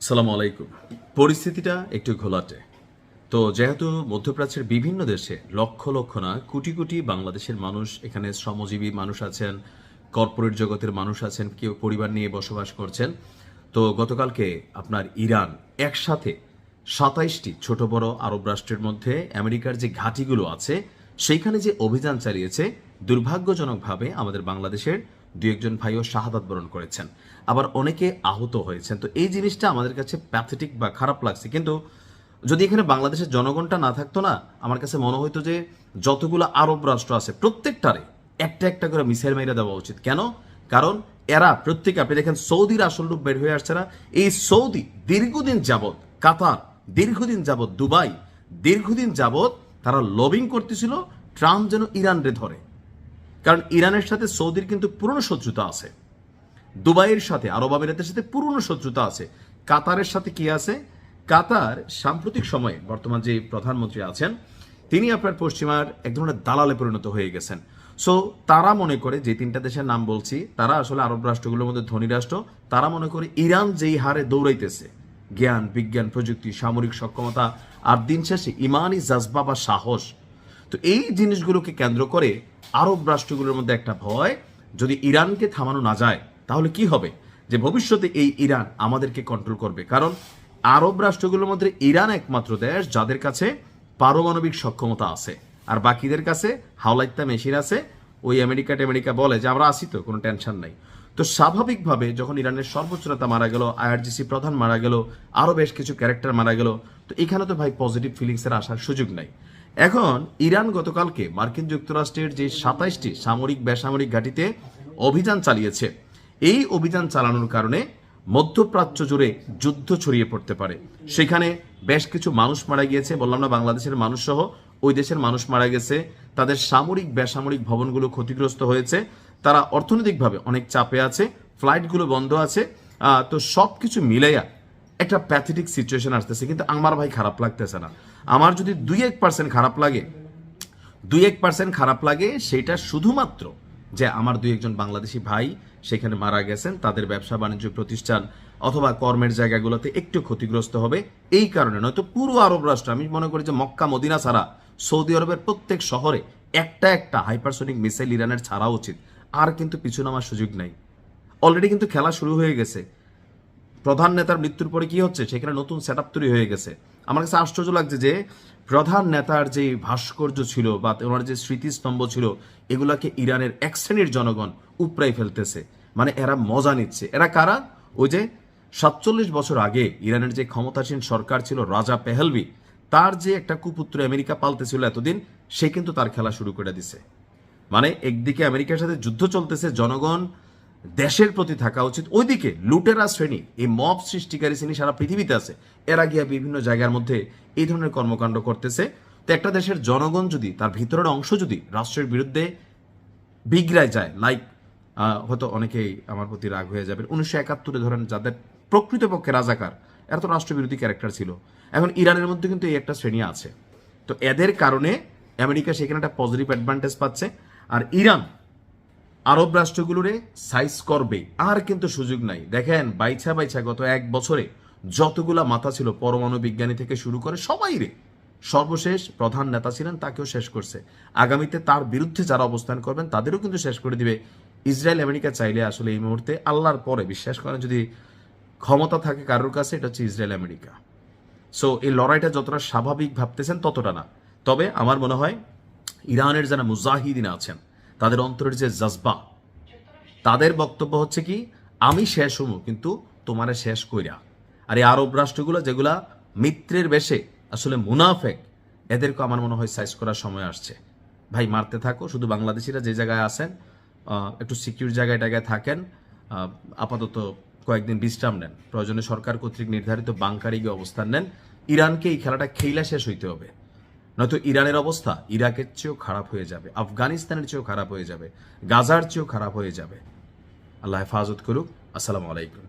সালাম আলাইকুম। পরিস্থিতিটা একটু ঘোলাটে। তো যেহেতু মধ্যপ্রাচ্যের বিভিন্ন দেশে লক্ষ লক্ষ না কোটি কোটি বাংলাদেশের মানুষ, এখানে শ্রমজীবী মানুষ আছেন, কর্পোরেট জগতের মানুষ আছেন, কেউ পরিবার নিয়ে বসবাস করছেন। তো গতকালকে আপনার ইরান একসাথে ২৭টি ছোট বড় আরব রাষ্ট্রের মধ্যে আমেরিকার যে ঘাঁটিগুলো আছে সেইখানে যে অভিযান চালিয়েছে, দুর্ভাগ্যজনকভাবে আমাদের বাংলাদেশের দু একজন ভাইও শাহাদাত বরণ করেছেন, আবার অনেকে আহত হয়েছেন। তো এই জিনিসটা আমাদের কাছে প্যাথেটিক বা খারাপ লাগছে। কিন্তু যদি এখানে বাংলাদেশের জনগণটা না থাকতো না, আমার কাছে মনে হইতো যে যতগুলো আরব রাষ্ট্র আছে প্রত্যেকটারে একটা একটা করে মিসাইল মাইরা দেওয়া উচিত। কেন? কারণ এরা প্রত্যেকে, আপনি দেখেন সৌদির আসল রূপ বের হয়ে আসছে না। এই সৌদি দীর্ঘদিন যাবৎ, কাতার দীর্ঘদিন যাবৎ, দুবাই দীর্ঘদিন যাবৎ তারা লবিং করতেছিল ট্রাম্প যেন ইরানরে ধরে। কারণ ইরানের সাথে সৌদির কিন্তু পুরনো শত্রুতা আছে, দুবাইয়ের সাথে, আরব আমিরাতের সাথে পুরনো শত্রুতা আছে, কাতারের সাথে কি আছে। কাতার সাম্প্রতিক সময়ে বর্তমান যে প্রধানমন্ত্রী আছেন তিনি আপনার পশ্চিমার এক ধরনের দালালে পরিণত হয়ে গেছেন। সো তারা মনে করে, যে তিনটা দেশের নাম বলছি তারা আসলে আরব রাষ্ট্রগুলোর মধ্যে ধনী রাষ্ট্র, তারা মনে করে ইরান যেই হারে দৌড়াইতেছে জ্ঞান বিজ্ঞান প্রযুক্তি সামরিক সক্ষমতা আর দিন শেষে ইমানি জাজবা বা সাহস, তো এই জিনিসগুলোকে কেন্দ্র করে আরব রাষ্ট্রগুলোর মধ্যে একটা ভয়, যদি ইরানকে থামানো না যায় তাহলে কি হবে, যে ভবিষ্যতে এই ইরান আমাদেরকে কন্ট্রোল করবে। কারণ আরব রাষ্ট্রগুলোর মধ্যে ইরান একমাত্র দেশ যাদের কাছে পারমাণবিক সক্ষমতা আছে, আর বাকিদের কাছে হাওলাইত্যা মেশিন আছে। ওই আমেরিকা বলে যে আমরা আসি তো, কোনো টেনশন নাই। তো স্বাভাবিকভাবে যখন ইরানের সর্বোচ্চ নেতা মারা গেল, আইআরজিসি প্রধান মারা গেল, আরও বেশ কিছু ক্যারেক্টার মারা গেল, তো এখানে তো ভাই পজিটিভ ফিলিংসের আসার সুযোগ নাই। এখন ইরান গতকালকে মার্কিন যুক্তরাষ্ট্রের যে ২৭টি সামরিক বেসামরিক ঘাঁটিতে অভিযান চালিয়েছে, এই অভিযান চালানোর কারণে মধ্যপ্রাচ্য জুড়ে যুদ্ধ ছড়িয়ে পড়তে পারে। সেখানে বেশ কিছু মানুষ মারা গিয়েছে, বললাম না, বাংলাদেশের মানুষ সহ ওই দেশের মানুষ মারা গেছে, তাদের সামরিক বেসামরিক ভবনগুলো ক্ষতিগ্রস্ত হয়েছে, তারা অর্থনৈতিকভাবে অনেক চাপে আছে, ফ্লাইটগুলো বন্ধ আছে। তো সব কিছু মিলাইয়া একটা প্যাথেটিক সিচুয়েশন আসতেছে। কিন্তু আমার ভাই খারাপ লাগতেছে না। আমার যদি ২-১% খারাপ লাগে সেটা শুধুমাত্র যে আমার ২-১জন বাংলাদেশি ভাই সেখানে মারা গেছেন, তাদের ব্যবসা বাণিজ্য প্রতিষ্ঠান অথবা কর্মের জায়গাগুলোতে একটু ক্ষতিগ্রস্ত হবে এই কারণে। নয়তো পুরো আরব রাষ্ট্র, আমি মনে করি যে মক্কা মদিনা ছাড়া সৌদি আরবের প্রত্যেক শহরে একটা একটা হাইপারসোনিক মিসাইল ইরানের ছাড়া উচিত। আর কিন্তু পিছু নামার সুযোগ নাই। অলরেডি কিন্তু খেলা শুরু হয়ে গেছে। প্রধান নেতার মৃত্যুর পরে কি হচ্ছে, সেখানে নতুন সেট আপ তৈরি হয়ে গেছে। আমার কাছে আশ্চর্য লাগছে যে প্রধান নেতার যে ভাস্কর্য ছিল বা ওনার যে স্মৃতিস্তম্ভ ছিল, এগুলাকে ইরানের এক শ্রেণীর জনগণ উপড়াই ফেলতেছে। মানে এরা মজা নিচ্ছে। এরা কারা? ওই যে ৪৭ বছর আগে ইরানের যে ক্ষমতাসীন সরকার ছিল রাজা পেহেলভি, তার যে একটা কুপুত্র আমেরিকা পালতেছিল এতদিন, সে কিন্তু তার খেলা শুরু করে দিছে। মানে একদিকে আমেরিকার সাথে যুদ্ধ চলতেছে, জনগণ দেশের প্রতি থাকা উচিত, ওইদিকে লুটেরা শ্রেণী, এই মব সৃষ্টিকারী শ্রেণী সারা পৃথিবীতে আছে, এরা গিয়া বিভিন্ন জায়গার মধ্যে এই ধরনের কর্মকাণ্ড করতেছে। তো একটা দেশের জনগণ যদি, তার ভিতরের অংশ যদি রাষ্ট্রের বিরুদ্ধে বিগড়ায় যায়, লাইক হয়তো অনেকেই আমার প্রতি রাগ হয়ে যাবেন, ১৯৭১ ধরেন যাদের প্রকৃতপক্ষে রাজাকার, এরা তো রাষ্ট্রবিরোধী ক্যারেক্টার ছিল। এখন ইরানের মধ্যে কিন্তু এই একটা শ্রেণী আছে। তো এদের কারণে আমেরিকা সেখানে একটা পজিটিভ অ্যাডভান্টেজ পাচ্ছে, আর ইরান আরব রাষ্ট্রগুলোরে সাইজ করবে, আর কিন্তু সুযোগ নাই। দেখেন বাইছা গত ১ বছরে যতগুলা মাথা ছিল, পরমাণু বিজ্ঞানী থেকে শুরু করে সবাই রে, সর্বশেষ প্রধান নেতা ছিলেন তাকেও শেষ করছে। আগামীতে তার বিরুদ্ধে যারা অবস্থান করবেন তাদেরও কিন্তু শেষ করে দিবে। ইসরায়েল আমেরিকা চাইলে আসলে এই মুহূর্তে আল্লাহর পরে বিশ্বাস করেন যদি ক্ষমতা থাকে কারোর কাছে, এটা হচ্ছে ইসরায়েল আমেরিকা। সো এই লড়াইটা যতটা স্বাভাবিক ভাবতেছেন ততটা না। তবে আমার মনে হয় ইরানের যারা মুজাহিদিন আছেন, তাদের অন্তরের যে জজবা, তাদের বক্তব্য হচ্ছে কি, আমি শেষ হবো কিন্তু তোমারে শেষ কইরা। আর এই আরব রাষ্ট্রগুলো যেগুলা মিত্রের বেশে আসলে মুনাফেক, এদেরকে আমার মনে হয় সাইজ করার সময় আসছে। ভাই মারতে থাকো, শুধু বাংলাদেশিরা যে জায়গায় আছেন একটু সিকিউর জায়গায় থাকেন, আপাতত কয়েকদিন বিশ্রাম নেন, প্রয়োজনে সরকার কর্তৃক নির্ধারিত বাংকারে গিয়ে অবস্থান নেন। ইরানকে এই খেলাটা খেলা শেষ হইতে হবে, নয়তো ইরানের অবস্থা ইরাকের চেয়েও খারাপ হয়ে যাবে, আফগানিস্তানের চেয়েও খারাপ হয়ে যাবে, গাজার চেয়েও খারাপ হয়ে যাবে। আল্লাহ হেফাজত করুক। আসসালামু আলাইকুম।